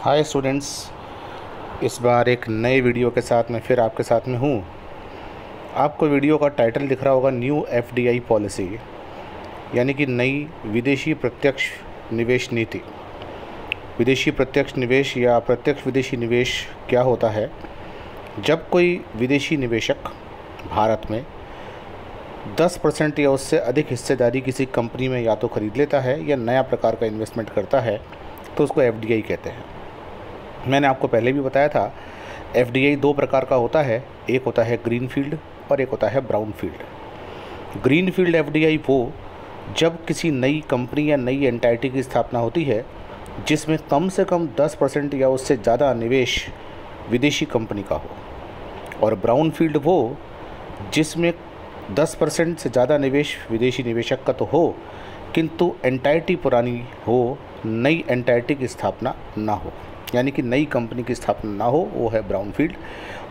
Hi students, इस बार एक नए वीडियो के साथ मैं फिर आपके साथ में हूँ। आपको वीडियो का टाइटल दिख रहा होगा न्यू एफडीआई पॉलिसी, यानी कि नई विदेशी प्रत्यक्ष निवेश नीति। विदेशी प्रत्यक्ष निवेश या प्रत्यक्ष विदेशी निवेश क्या होता है? जब कोई विदेशी निवेशक भारत में 10% या उससे अधिक हिस्सेदारी किसी कंपनी में या तो खरीद लेता है या नया प्रकार का इन्वेस्टमेंट करता है, तो उसको एफडीआई कहते हैं। मैंने आपको पहले भी बताया था, एफडीआई दो प्रकार का होता है। एक होता है ग्रीन फील्ड और एक होता है brown field. Green field FDI वो जब किसी नई कंपनी या नई एंटाइटी की स्थापना होती है जिसमें कम से कम 10% या उससे ज़्यादा निवेश विदेशी कंपनी का हो, और ब्राउन फील्ड वो जिसमें 10% से ज़्यादा निवेश विदेशी निवेशक का तो हो, किंतु एंटाइटी पुरानी हो, नई एंटाइटी की स्थापना ना हो, यानी कि नई कंपनी की स्थापना ना हो, वो है ब्राउन फील्ड।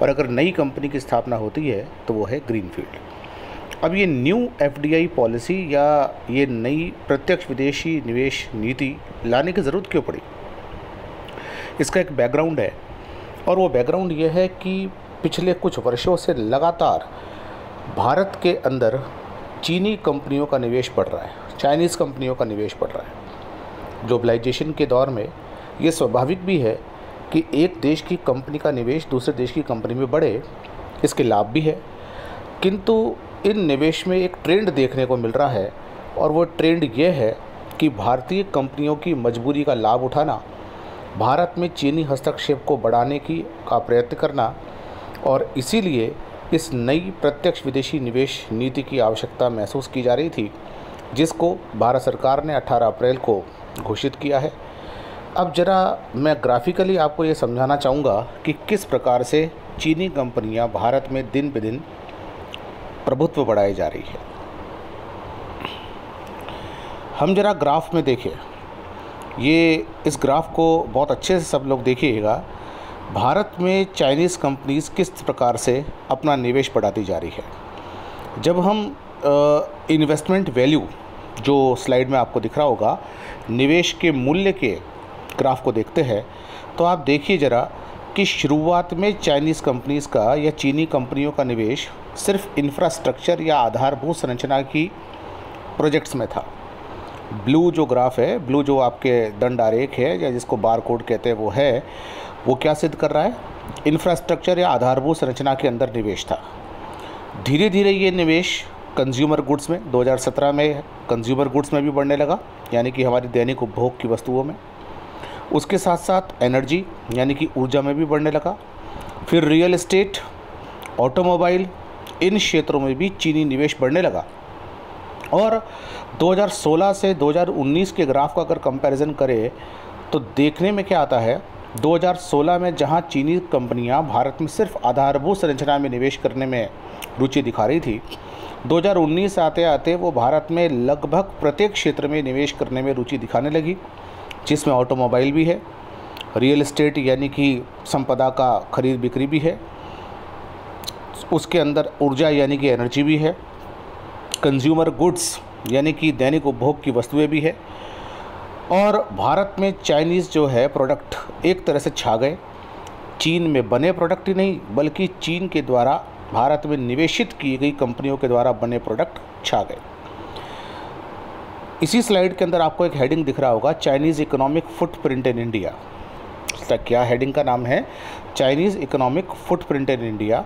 और अगर नई कंपनी की स्थापना होती है तो वो है ग्रीन फील्ड। अब ये न्यू एफडीआई पॉलिसी या ये नई प्रत्यक्ष विदेशी निवेश नीति लाने की ज़रूरत क्यों पड़ी? इसका एक बैकग्राउंड है, और वो बैकग्राउंड ये है कि पिछले कुछ वर्षों से लगातार भारत के अंदर चीनी कंपनियों का निवेश बढ़ रहा है, चाइनीज़ कंपनियों का निवेश बढ़ रहा है। ग्लोबलाइजेशन के दौर में ये स्वाभाविक भी है कि एक देश की कंपनी का निवेश दूसरे देश की कंपनी में बढ़े, इसके लाभ भी है। किंतु इन निवेश में एक ट्रेंड देखने को मिल रहा है, और वो ट्रेंड ये है कि भारतीय कंपनियों की मजबूरी का लाभ उठाना, भारत में चीनी हस्तक्षेप को बढ़ाने का प्रयत्न करना, और इसीलिए इस नई प्रत्यक्ष विदेशी निवेश नीति की आवश्यकता महसूस की जा रही थी, जिसको भारत सरकार ने 18 अप्रैल को घोषित किया है। अब ज़रा मैं ग्राफिकली आपको ये समझाना चाहूँगा कि किस प्रकार से चीनी कंपनियां भारत में दिन ब दिन प्रभुत्व बढ़ाई जा रही है। हम ज़रा ग्राफ में देखें, ये इस ग्राफ को बहुत अच्छे से सब लोग देखिएगा। भारत में चाइनीज़ कंपनीज़ किस प्रकार से अपना निवेश बढ़ाती जा रही है। जब हम इन्वेस्टमेंट वैल्यू, जो स्लाइड में आपको दिख रहा होगा, निवेश के मूल्य के ग्राफ को देखते हैं, तो आप देखिए ज़रा कि शुरुआत में चाइनीज़ कंपनीज़ का या चीनी कंपनियों का निवेश सिर्फ इंफ्रास्ट्रक्चर या आधारभूत संरचना की प्रोजेक्ट्स में था। ब्लू जो ग्राफ है, ब्लू जो आपके दंड आरेख है या जिसको बार कोड कहते हैं, वो क्या सिद्ध कर रहा है? इंफ्रास्ट्रक्चर या आधारभूत संरचना के अंदर निवेश था। धीरे धीरे ये निवेश कंज्यूमर गुड्स में 2017 में कंज्यूमर गुड्स में भी बढ़ने लगा, यानी कि हमारी दैनिक उपभोग की वस्तुओं में। उसके साथ साथ एनर्जी यानी कि ऊर्जा में भी बढ़ने लगा। फिर रियल एस्टेट, ऑटोमोबाइल, इन क्षेत्रों में भी चीनी निवेश बढ़ने लगा। और 2016 से 2019 के ग्राफ का अगर कंपैरिजन करें तो देखने में क्या आता है, 2016 में जहां चीनी कंपनियां भारत में सिर्फ आधारभूत संरचना में निवेश करने में रुचि दिखा रही थी, 2019 आते आते वो भारत में लगभग प्रत्येक क्षेत्र में निवेश करने में रुचि दिखाने लगी, जिसमें ऑटोमोबाइल भी है, रियल एस्टेट यानी कि संपदा का खरीद बिक्री भी है, उसके अंदर ऊर्जा यानी कि एनर्जी भी है, कंज्यूमर गुड्स यानी कि दैनिक उपभोग की वस्तुएं भी है। और भारत में चाइनीज़ जो है प्रोडक्ट एक तरह से छा गए। चीन में बने प्रोडक्ट ही नहीं, बल्कि चीन के द्वारा भारत में निवेशित की गई कंपनियों के द्वारा बने प्रोडक्ट छा गए। इसी स्लाइड के अंदर आपको एक हेडिंग दिख रहा होगा, Chinese economic footprint in India. इसका क्या हेडिंग का नाम है? Chinese economic footprint in India.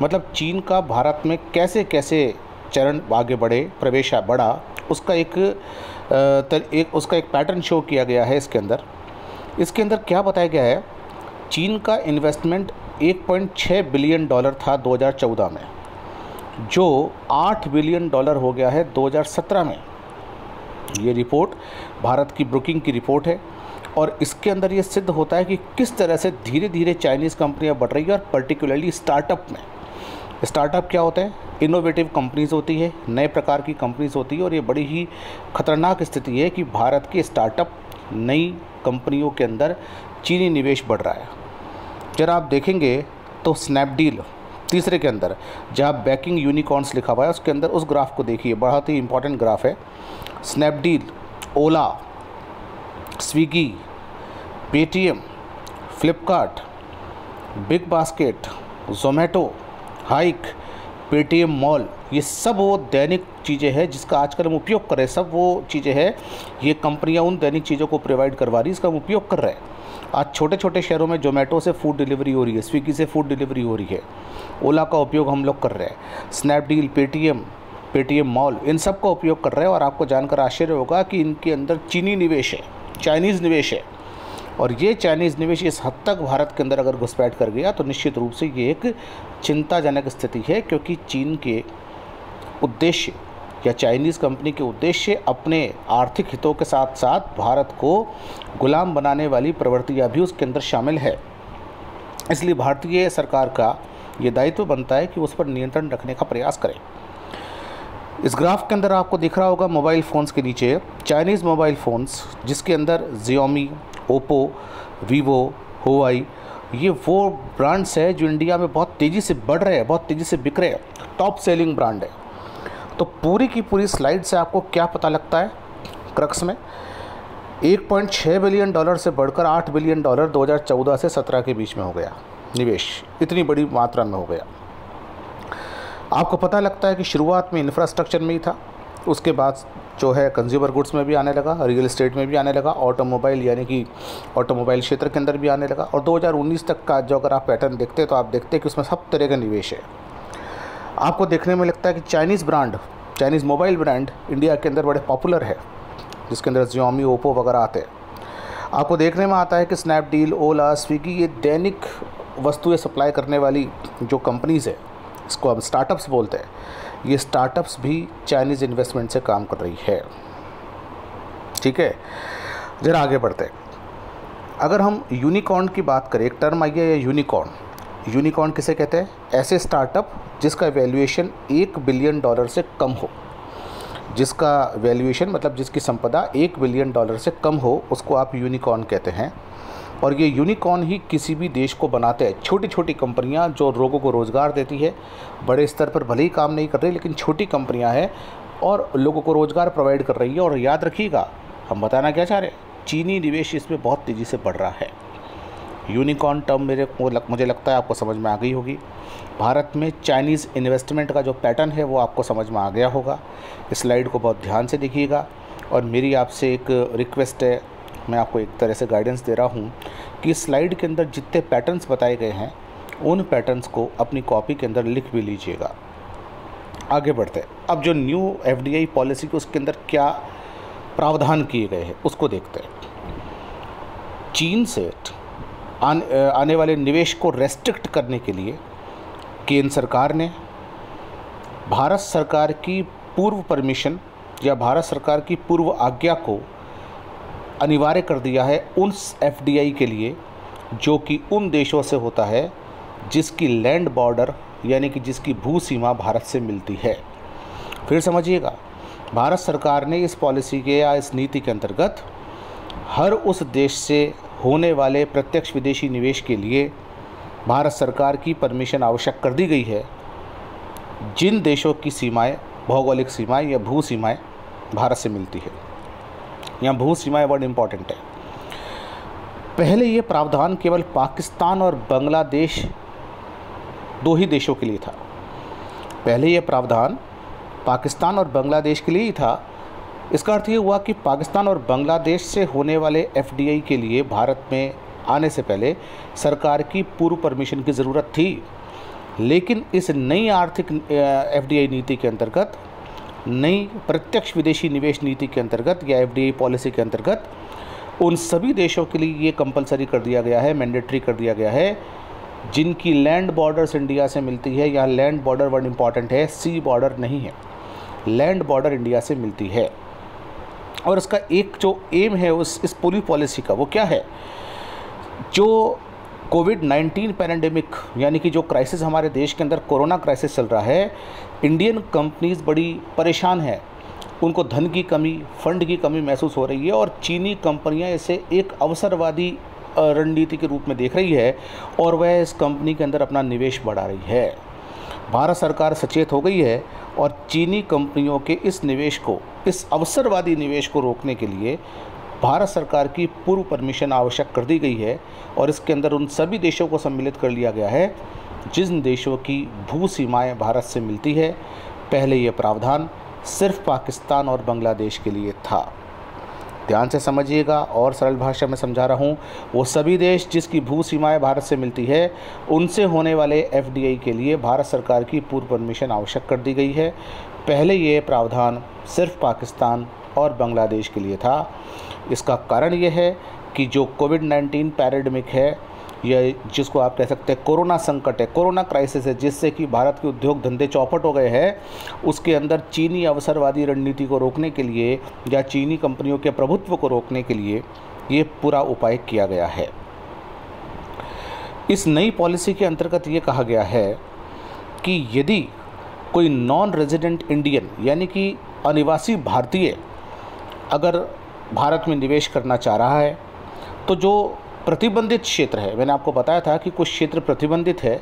मतलब चीन का भारत में कैसे कैसे चरण आगे बढ़े, प्रवेश बढ़ा, उसका एक पैटर्न शो किया गया है इसके अंदर क्या बताया गया है? चीन का इन्वेस्टमेंट $1.6 बिलियन था 2014 में, जो $8 बिलियन हो गया है 2017 में। ये रिपोर्ट भारत की ब्रुकिंग की रिपोर्ट है, और इसके अंदर ये सिद्ध होता है कि किस तरह से धीरे धीरे चाइनीज़ कंपनियां बढ़ रही है। और पर्टिकुलरली स्टार्टअप में, स्टार्टअप क्या होते हैं? इनोवेटिव कंपनीज़ होती है, नए प्रकार की कंपनीज़ होती है। और ये बड़ी ही खतरनाक स्थिति है कि भारत के स्टार्टअप नई कंपनियों के अंदर चीनी निवेश बढ़ रहा है। जरा आप देखेंगे तो स्नैपडील तीसरे के अंदर, जहाँ बैकिंग यूनिकॉर्न्स लिखा हुआ है, उसके अंदर उस ग्राफ को देखिए, बहुत ही इंपॉर्टेंट ग्राफ है। Snapdeal, Ola, Swiggy, Paytm, Flipkart, Big Basket, Zomato, Hike, Paytm mall, ये सब वो दैनिक चीज़ें हैं जिसका आजकल हम उपयोग कर रहे हैं। सब वो चीज़ें हैं, ये कंपनियां उन दैनिक चीज़ों को प्रोवाइड करवा रही है, इसका हम उपयोग कर रहे हैं। आज छोटे छोटे शहरों में ज़ोमैटो से फूड डिलीवरी हो रही है, स्विगी से फूड डिलीवरी हो रही है, ओला का उपयोग हम लोग कर रहे हैं, स्नैपडील, पेटीएम मॉल, इन सब का उपयोग कर रहे हैं। और आपको जानकर आश्चर्य होगा कि इनके अंदर चीनी निवेश है, चाइनीज़ निवेश है। और ये चाइनीज़ निवेश इस हद तक भारत के अंदर अगर घुसपैठ कर गया तो निश्चित रूप से ये एक चिंताजनक स्थिति है, क्योंकि चीन के उद्देश्य या चाइनीज़ कंपनी के उद्देश्य अपने आर्थिक हितों के साथ साथ भारत को गुलाम बनाने वाली प्रवृत्तियाँ भी उसके अंदर शामिल है। इसलिए भारतीय सरकार का ये दायित्व बनता है कि उस पर नियंत्रण रखने का प्रयास करें। इस ग्राफ के अंदर आपको दिख रहा होगा मोबाइल फ़ोन्स के नीचे चाइनीज़ मोबाइल फ़ोन्स, जिसके अंदर Xiaomi, ओप्पो, वीवो, हुआई, ये वो ब्रांड्स है जो इंडिया में बहुत तेज़ी से बढ़ रहे हैं, बहुत तेज़ी से बिक रहे हैं, टॉप सेलिंग ब्रांड है। तो पूरी की पूरी स्लाइड से आपको क्या पता लगता है? क्रक्स में 1.6 बिलियन डॉलर से बढ़कर 8 बिलियन डॉलर 2014 से 17 के बीच में हो गया निवेश, इतनी बड़ी मात्रा में हो गया। आपको पता लगता है कि शुरुआत में इंफ्रास्ट्रक्चर में ही था, उसके बाद जो है कंज्यूमर गुड्स में भी आने लगा, रियल एस्टेट में भी आने लगा, ऑटोमोबाइल यानी कि ऑटोमोबाइल क्षेत्र के अंदर भी आने लगा। और 2019 तक का जो अगर आप पैटर्न देखते हैं तो आप देखते हैं कि उसमें सब तरह का निवेश है। आपको देखने में लगता है कि चाइनीज़ मोबाइल ब्रांड इंडिया के अंदर बड़े पॉपुलर है, जिसके अंदर Xiaomi, ओप्पो वगैरह आते हैं। आपको देखने में आता है कि स्नैपडील, ओला, स्विगी, ये दैनिक वस्तुएं सप्लाई करने वाली जो कंपनीज़ है, इसको हम स्टार्टअप्स बोलते हैं, ये स्टार्टअप्स भी चाइनीज़ इन्वेस्टमेंट से काम कर रही है। ठीक है, ज़रा आगे बढ़ते हैं। अगर हम यूनिकॉर्न की बात करें, एक टर्म आई है यूनिकॉर्न। यूनिकॉर्न किसे कहते हैं? ऐसे स्टार्टअप जिसका वैल्यूएशन 1 बिलियन डॉलर से कम हो, जिसका वैल्यूएशन मतलब जिसकी संपदा 1 बिलियन डॉलर से कम हो, उसको आप यूनिकॉर्न कहते हैं। और ये यूनिकॉर्न ही किसी भी देश को बनाते हैं। छोटी छोटी कंपनियां जो लोगों को रोज़गार देती है, बड़े स्तर पर भले ही काम नहीं कर रही, लेकिन छोटी कंपनियां हैं और लोगों को रोज़गार प्रोवाइड कर रही है। और याद रखिएगा, हम बताना क्या चाह रहे हैं, चीनी निवेश इसमें बहुत तेज़ी से बढ़ रहा है। यूनिकॉर्न टर्म मुझे लगता है आपको समझ में आ गई होगी। भारत में चाइनीज़ इन्वेस्टमेंट का जो पैटर्न है वो आपको समझ में आ गया होगा। इस स्लाइड को बहुत ध्यान से देखिएगा। और मेरी आपसे एक रिक्वेस्ट है, मैं आपको एक तरह से गाइडेंस दे रहा हूँ कि स्लाइड के अंदर जितने पैटर्न्स बताए गए हैं उन पैटर्न्स को अपनी कॉपी के अंदर लिख भी लीजिएगा। आगे बढ़ते हैं। अब जो न्यू FDI पॉलिसी के उसके अंदर क्या प्रावधान किए गए हैं उसको देखते हैं। चीन से आने वाले निवेश को रेस्ट्रिक्ट करने के लिए केंद्र सरकार ने भारत सरकार की पूर्व परमिशन या भारत सरकार की पूर्व आज्ञा को अनिवार्य कर दिया है उन FDI के लिए जो कि उन देशों से होता है जिसकी लैंड बॉर्डर यानी कि जिसकी भू सीमा भारत से मिलती है। फिर समझिएगा, भारत सरकार ने इस पॉलिसी के या इस नीति के अंतर्गत हर उस देश से होने वाले प्रत्यक्ष विदेशी निवेश के लिए भारत सरकार की परमिशन आवश्यक कर दी गई है जिन देशों की सीमाएं, भौगोलिक सीमाएं या भू सीमाएं भारत से मिलती है। यहाँ भू सीमाएं वर्ड इम्पॉर्टेंट है। पहले ये प्रावधान केवल पाकिस्तान और बांग्लादेश 2 ही देशों के लिए था। पहले ये प्रावधान पाकिस्तान और बांग्लादेश के लिए ही था। इसका अर्थ ये हुआ कि पाकिस्तान और बांग्लादेश से होने वाले FDI के लिए भारत में आने से पहले सरकार की पूर्व परमिशन की ज़रूरत थी। लेकिन इस नई आर्थिक FDI नीति के अंतर्गत, नई प्रत्यक्ष विदेशी निवेश नीति के अंतर्गत या FDI पॉलिसी के अंतर्गत उन सभी देशों के लिए ये कंपलसरी कर दिया गया है, मैंडेटरी कर दिया गया है जिनकी लैंड बॉर्डर्स इंडिया से मिलती है। यहाँ लैंड बॉर्डर वर्ड इम्पॉर्टेंट है, सी बॉर्डर नहीं है, लैंड बॉर्डर इंडिया से मिलती है। और इसका एक जो एम है इस पूरी पॉलिसी का वो क्या है, जो कोविड-19 पैंडेमिक यानी कि जो क्राइसिस हमारे देश के अंदर कोरोना क्राइसिस चल रहा है, इंडियन कंपनीज़ बड़ी परेशान है, उनको धन की कमी, फंड की कमी महसूस हो रही है और चीनी कंपनियां इसे एक अवसरवादी रणनीति के रूप में देख रही है और वह इस कंपनी के अंदर अपना निवेश बढ़ा रही है। भारत सरकार सचेत हो गई है और चीनी कंपनियों के इस निवेश को, इस अवसरवादी निवेश को रोकने के लिए भारत सरकार की पूर्व परमिशन आवश्यक कर दी गई है और इसके अंदर उन सभी देशों को सम्मिलित कर लिया गया है जिन देशों की भू सीमाएँ भारत से मिलती है। पहले ये प्रावधान सिर्फ पाकिस्तान और बांग्लादेश के लिए था। ध्यान से समझिएगा और सरल भाषा में समझा रहा हूँ। वो सभी देश जिसकी भू सीमाएँ भारत से मिलती है उनसे होने वाले एफडीआई के लिए भारत सरकार की पूर्व परमिशन आवश्यक कर दी गई है। पहले ये प्रावधान सिर्फ पाकिस्तान और बांग्लादेश के लिए था। इसका कारण ये है कि जो कोविड-19 पैंडेमिक है या जिसको आप कह सकते हैं कोरोना संकट है, कोरोना क्राइसिस है, जिससे कि भारत के उद्योग धंधे चौपट हो गए हैं, उसके अंदर चीनी अवसरवादी रणनीति को रोकने के लिए या चीनी कंपनियों के प्रभुत्व को रोकने के लिए ये पूरा उपाय किया गया है। इस नई पॉलिसी के अंतर्गत ये कहा गया है कि यदि कोई नॉन रेजिडेंट इंडियन यानी कि अनिवासी भारतीय अगर भारत में निवेश करना चाह रहा है तो जो प्रतिबंधित क्षेत्र है, मैंने आपको बताया था कि कुछ क्षेत्र प्रतिबंधित है,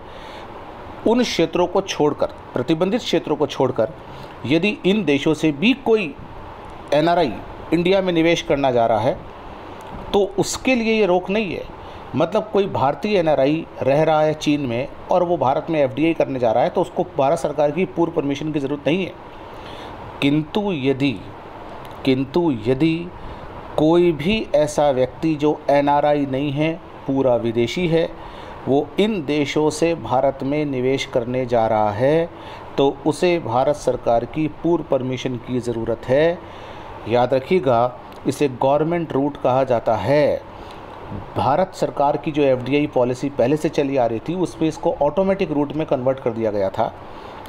उन क्षेत्रों को छोड़कर, प्रतिबंधित क्षेत्रों को छोड़कर यदि इन देशों से भी कोई एनआरआई इंडिया में निवेश करना जा रहा है तो उसके लिए ये रोक नहीं है। मतलब कोई भारतीय एनआरआई रह रहा है चीन में और वो भारत में एफडीआई करने जा रहा है तो उसको भारत सरकार की पूर्व परमिशन की ज़रूरत नहीं है। किंतु यदि कोई भी ऐसा व्यक्ति जो एनआरआई नहीं है, पूरा विदेशी है, वो इन देशों से भारत में निवेश करने जा रहा है तो उसे भारत सरकार की पूर्व परमिशन की ज़रूरत है। याद रखिएगा, इसे गवर्नमेंट रूट कहा जाता है। भारत सरकार की जो एफडीआई पॉलिसी पहले से चली आ रही थी उसमें इसको ऑटोमेटिक रूट में कन्वर्ट कर दिया गया था।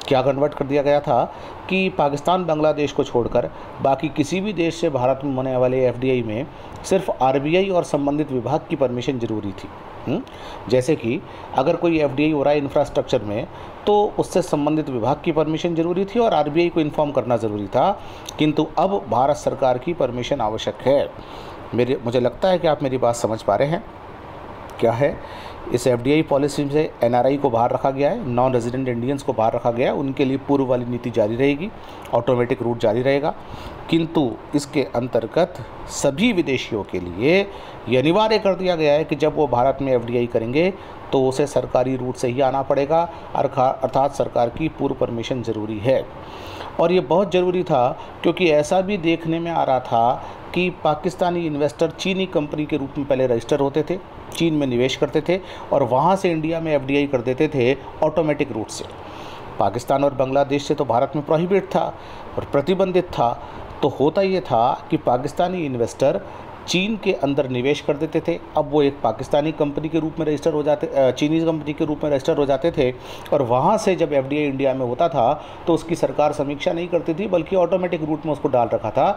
क्या कन्वर्ट कर दिया गया था कि पाकिस्तान बांग्लादेश को छोड़कर बाकी किसी भी देश से भारत में होने वाले एफडीआई में सिर्फ आरबीआई और संबंधित विभाग की परमिशन ज़रूरी थी। जैसे कि अगर कोई एफडीआई हो रहा है इंफ्रास्ट्रक्चर में तो उससे संबंधित विभाग की परमिशन ज़रूरी थी और आरबीआई को इन्फॉर्म करना ज़रूरी था। किंतु अब भारत सरकार की परमिशन आवश्यक है। मुझे लगता है कि आप मेरी बात समझ पा रहे हैं। क्या है, इस एफडीआई पॉलिसी से एनआरआई को बाहर रखा गया है, नॉन रेजिडेंट इंडियंस को बाहर रखा गया है। उनके लिए पूर्व वाली नीति जारी रहेगी, ऑटोमेटिक रूट जारी रहेगा। किंतु इसके अंतर्गत सभी विदेशियों के लिए ये अनिवार्य कर दिया गया है कि जब वो भारत में एफडीआई करेंगे तो उसे सरकारी रूट से ही आना पड़ेगा, अर्थात सरकार की पूर्व परमिशन ज़रूरी है। और ये बहुत ज़रूरी था क्योंकि ऐसा भी देखने में आ रहा था कि पाकिस्तानी इन्वेस्टर चीनी कंपनी के रूप में पहले रजिस्टर होते थे, चीन में निवेश करते थे और वहाँ से इंडिया में एफडीआई कर देते थे ऑटोमेटिक रूट से। पाकिस्तान और बांग्लादेश से तो भारत में प्रोहिबिट था और प्रतिबंधित था। तो होता ये था कि पाकिस्तानी इन्वेस्टर चीन के अंदर निवेश कर देते थे। अब वो एक पाकिस्तानी कंपनी के रूप में रजिस्टर हो जाते, चीनी कंपनी के रूप में रजिस्टर हो जाते थे और वहाँ से जब एफडीआई इंडिया में होता था तो उसकी सरकार समीक्षा नहीं करती थी बल्कि ऑटोमेटिक रूट में उसको डाल रखा था।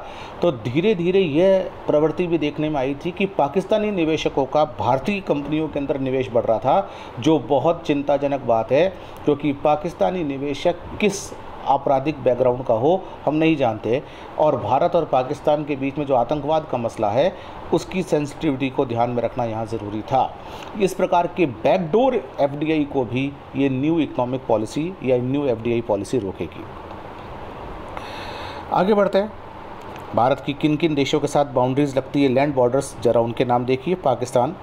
तो धीरे धीरे यह प्रवृत्ति भी देखने में आई थी कि पाकिस्तानी निवेशकों का भारतीय कंपनियों के अंदर निवेश बढ़ रहा था, जो बहुत चिंताजनक बात है क्योंकि पाकिस्तानी निवेशक किस आपराधिक बैकग्राउंड का हो हम नहीं जानते और भारत और पाकिस्तान के बीच में जो आतंकवाद का मसला है उसकी सेंसिटिविटी को ध्यान में रखना यहाँ ज़रूरी था। इस प्रकार के बैकडोर एफडीआई को भी ये न्यू इकोनॉमिक पॉलिसी या न्यू एफडीआई पॉलिसी रोकेगी। आगे बढ़ते हैं। भारत की किन किन देशों के साथ बाउंड्रीज लगती है, लैंड बॉर्डर्स, ज़रा उनके नाम देखिए। पाकिस्तान,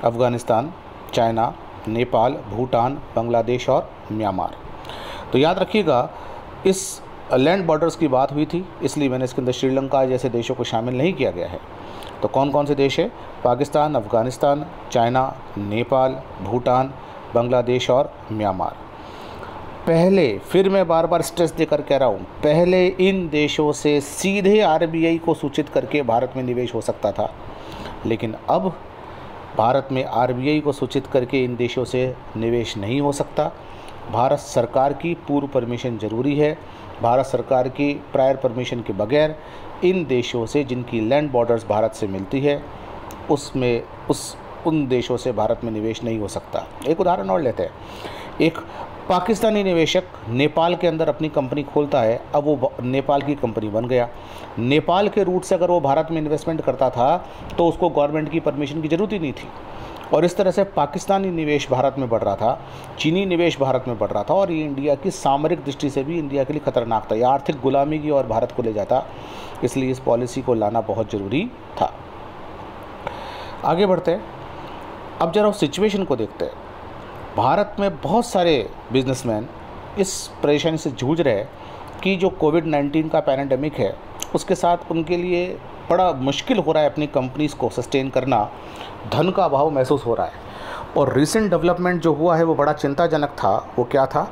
अफ़गानिस्तान, चाइना, नेपाल, भूटान, बांग्लादेश और म्यांमार। तो याद रखिएगा, इस लैंड बॉर्डर्स की बात हुई थी इसलिए मैंने इसके अंदर श्रीलंका जैसे देशों को शामिल नहीं किया गया है। तो कौन कौन से देश है? पाकिस्तान, अफ़गानिस्तान, चाइना, नेपाल, भूटान, बांग्लादेश और म्यांमार। पहले, फिर मैं बार बार स्ट्रेस देकर कह रहा हूँ, पहले इन देशों से सीधे आरबीआई को सूचित करके भारत में निवेश हो सकता था, लेकिन अब भारत में आरबीआई को सूचित करके इन देशों से निवेश नहीं हो सकता। भारत सरकार की पूर्व परमिशन ज़रूरी है। भारत सरकार की प्रायर परमिशन के बगैर इन देशों से जिनकी लैंड बॉर्डर्स भारत से मिलती है उन देशों से भारत में निवेश नहीं हो सकता। एक उदाहरण और लेते हैं। एक पाकिस्तानी निवेशक नेपाल के अंदर अपनी कंपनी खोलता है, अब वो नेपाल की कंपनी बन गया। नेपाल के रूट से अगर वो भारत में इन्वेस्टमेंट करता था तो उसको गवर्नमेंट की परमिशन की ज़रूरत ही नहीं थी और इस तरह से पाकिस्तानी निवेश भारत में बढ़ रहा था, चीनी निवेश भारत में बढ़ रहा था और ये इंडिया की सामरिक दृष्टि से भी इंडिया के लिए खतरनाक था। यह आर्थिक गुलामी की और भारत को ले जाता, इसलिए इस पॉलिसी को लाना बहुत ज़रूरी था। आगे बढ़ते हैं। अब जरा उस सिचुएशन को देखते हैं। भारत में बहुत सारे बिजनेसमैन इस परेशानी से जूझ रहे हैं कि जो कोविड-19 का पैंडेमिक है उसके साथ उनके लिए बड़ा मुश्किल हो रहा है अपनी कंपनीज़ को सस्टेन करना, धन का अभाव महसूस हो रहा है। और रीसेंट डेवलपमेंट जो हुआ है वो बड़ा चिंताजनक था। वो क्या था,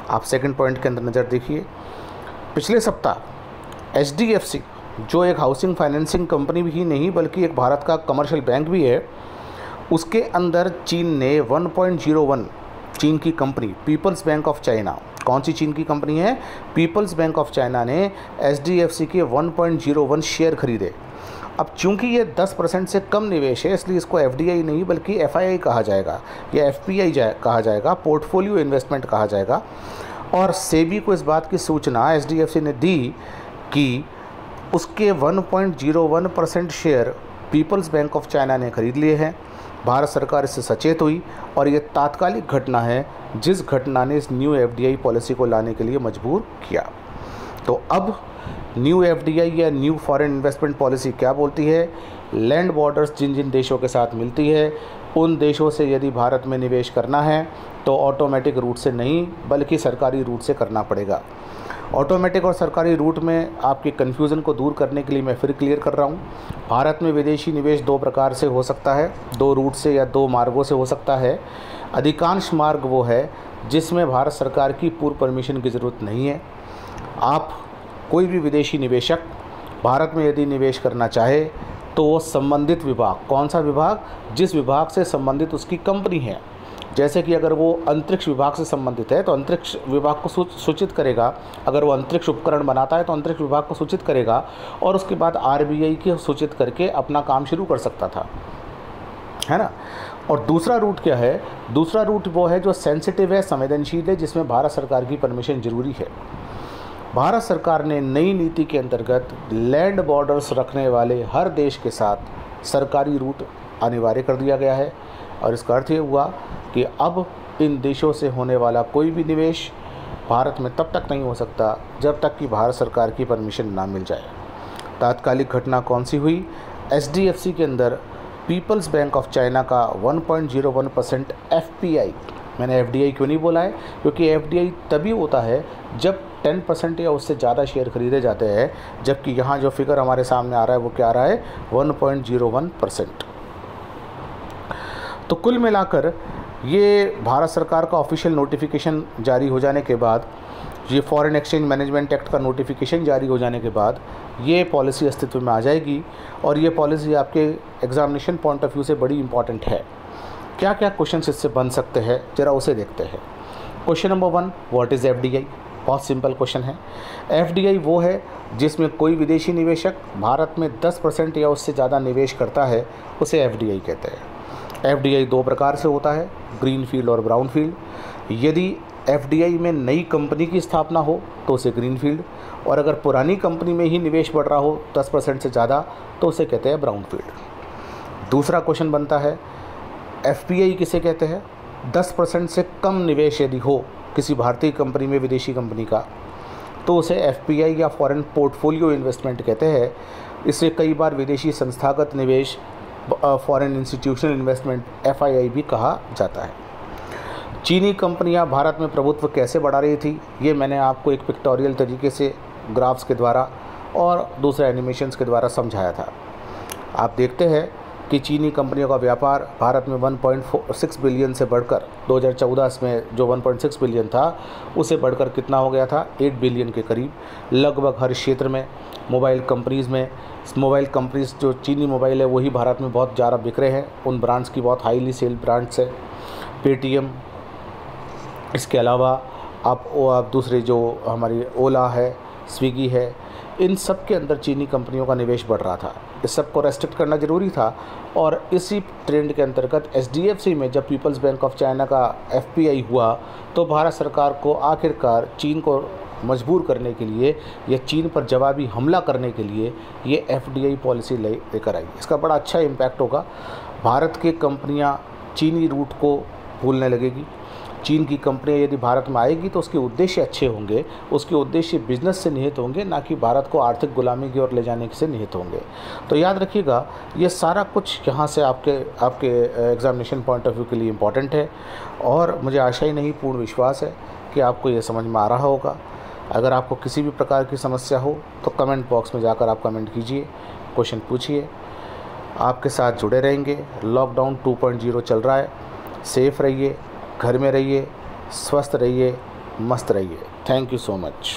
आप सेकंड पॉइंट के अंदर नज़र देखिए। पिछले सप्ताह HDFC जो एक हाउसिंग फाइनेंसिंग कंपनी भी ही नहीं बल्कि एक भारत का कमर्शियल बैंक भी है, उसके अंदर चीन ने 1.01 चीन की company People's bank of China, कौन सी चीन की कंपनी है, पीपल्स बैंक ऑफ चाइना ने HDFC के 1.01 शेयर खरीदे। अब चूंकि ये 10% से कम निवेश है इसलिए इसको FDI नहीं बल्कि FII कहा जाएगा या FPI कहा जाएगा, पोर्टफोलियो इन्वेस्टमेंट कहा जाएगा। और सेबी को इस बात की सूचना HDFC ने दी कि उसके 1.01% share People's bank of China ने खरीद लिए हैं। भारत सरकार इससे सचेत हुई और ये तात्कालिक घटना है जिस घटना ने इस न्यू FDI पॉलिसी को लाने के लिए मजबूर किया। तो अब न्यू FDI या न्यू फॉरेन इन्वेस्टमेंट पॉलिसी क्या बोलती है, लैंड बॉर्डर्स जिन जिन देशों के साथ मिलती है उन देशों से यदि भारत में निवेश करना है तो ऑटोमेटिक रूट से नहीं बल्कि सरकारी रूट से करना पड़ेगा। ऑटोमेटिक और सरकारी रूट में आपके कन्फ्यूज़न को दूर करने के लिए मैं फिर क्लियर कर रहा हूँ। भारत में विदेशी निवेश दो प्रकार से हो सकता है, दो रूट से या दो मार्गों से हो सकता है। अधिकांश मार्ग वो है जिसमें भारत सरकार की पूर्व परमिशन की ज़रूरत नहीं है। आप कोई भी विदेशी निवेशक भारत में यदि निवेश करना चाहे तो वो संबंधित विभाग, कौन सा विभाग, जिस विभाग से संबंधित उसकी कंपनी है, जैसे कि अगर वो अंतरिक्ष विभाग से संबंधित है तो अंतरिक्ष विभाग को सूचित करेगा, अगर वो अंतरिक्ष उपकरण बनाता है तो अंतरिक्ष विभाग को सूचित करेगा और उसके बाद RBI को सूचित करके अपना काम शुरू कर सकता था, है ना। और दूसरा रूट क्या है, दूसरा रूट वो है जो सेंसिटिव है, संवेदनशील है, जिसमें भारत सरकार की परमिशन ज़रूरी है। भारत सरकार ने नई नीति के अंतर्गत लैंड बॉर्डर्स रखने वाले हर देश के साथ सरकारी रूट अनिवार्य कर दिया गया है और इसका अर्थ ये हुआ कि अब इन देशों से होने वाला कोई भी निवेश भारत में तब तक नहीं हो सकता जब तक कि भारत सरकार की परमिशन ना मिल जाए। तात्कालिक घटना कौन सी हुई, HDFC के अंदर पीपल्स बैंक ऑफ चाइना का 1.01% FPI, मैंने FDI क्यों नहीं बोला है, क्योंकि FDI तभी होता है जब 10% या उससे ज़्यादा शेयर खरीदे जाते हैं, जबकि यहाँ जो फिगर हमारे सामने आ रहा है वो क्या आ रहा है, 1.01%। तो कुल मिलाकर ये भारत सरकार का ऑफिशियल नोटिफिकेशन जारी हो जाने के बाद, ये फॉरेन एक्सचेंज मैनेजमेंट एक्ट का नोटिफिकेशन जारी हो जाने के बाद ये पॉलिसी अस्तित्व में आ जाएगी और ये पॉलिसी आपके एग्जामिनेशन पॉइंट ऑफ व्यू से बड़ी इंपॉर्टेंट है। क्या क्या क्वेश्चन इससे बन सकते हैं ज़रा उसे देखते हैं। Question number 1, what is FDI? बहुत सिंपल क्वेश्चन है। FDI वो है जिसमें कोई विदेशी निवेशक भारत में 10% या उससे ज़्यादा निवेश करता है, उसे FDI कहते हैं। FDI दो प्रकार से होता है, ग्रीन फील्ड और ब्राउन फील्ड। यदि FDI में नई कंपनी की स्थापना हो तो उसे ग्रीन फील्ड, और अगर पुरानी कंपनी में ही निवेश बढ़ रहा हो 10% से ज़्यादा तो उसे कहते हैं ब्राउन फील्ड। दूसरा क्वेश्चन बनता है FPI किसे कहते हैं? 10% से कम निवेश यदि हो किसी भारतीय कंपनी में विदेशी कंपनी का तो उसे FPI या फॉरेन पोर्टफोलियो इन्वेस्टमेंट कहते हैं। इसे कई बार विदेशी संस्थागत निवेश, फॉरेन इंस्टीट्यूशनल इन्वेस्टमेंट FII भी कहा जाता है। चीनी कंपनियां भारत में प्रभुत्व कैसे बढ़ा रही थी ये मैंने आपको एक पिक्टोरियल तरीके से ग्राफ्स के द्वारा और दूसरे एनिमेशंस के द्वारा समझाया था। आप देखते हैं कि चीनी कंपनियों का व्यापार भारत में 1.6 बिलियन से बढ़कर 2014 में जो 1.6 बिलियन था उसे बढ़कर कितना हो गया था, 8 बिलियन के करीब। लगभग हर क्षेत्र में मोबाइल कंपनीज़ जो चीनी मोबाइल है वही भारत में बहुत ज़्यादा बिक रहे हैं। उन ब्रांड्स की बहुत हाईली सेल ब्रांड्स है, पेटीएम, इसके अलावा आप दूसरे जो हमारी ओला है, स्विगी है, इन सब के अंदर चीनी कंपनियों का निवेश बढ़ रहा था। इस सब को रेस्ट्रिक्ट करना ज़रूरी था और इसी ट्रेंड के अंतर्गत HDFC में जब पीपल्स बैंक ऑफ चाइना का FPI हुआ तो भारत सरकार को आखिरकार चीन को मजबूर करने के लिए या चीन पर जवाबी हमला करने के लिए ये FDI पॉलिसी लेकर आई। इसका बड़ा अच्छा इम्पैक्ट होगा। भारत की कंपनियां चीनी रूट को भूलने लगेगी, चीन की कंपनियां यदि भारत में आएगी तो उसके उद्देश्य अच्छे होंगे, उसके उद्देश्य बिजनेस से निहित होंगे, ना कि भारत को आर्थिक गुलामी की ओर ले जाने से निहित होंगे। तो याद रखिएगा, ये सारा कुछ यहाँ से आपके एग्जामिनेशन पॉइंट ऑफ व्यू के लिए इम्पॉर्टेंट है, और मुझे आशा ही नहीं पूर्ण विश्वास है कि आपको ये समझ में आ रहा होगा। अगर आपको किसी भी प्रकार की समस्या हो तो कमेंट बॉक्स में जाकर आप कमेंट कीजिए, क्वेश्चन पूछिए। आपके साथ जुड़े रहेंगे। लॉकडाउन 2.0 चल रहा है। सेफ़ रहिए, घर में रहिए, स्वस्थ रहिए, मस्त रहिए। Thank you so much.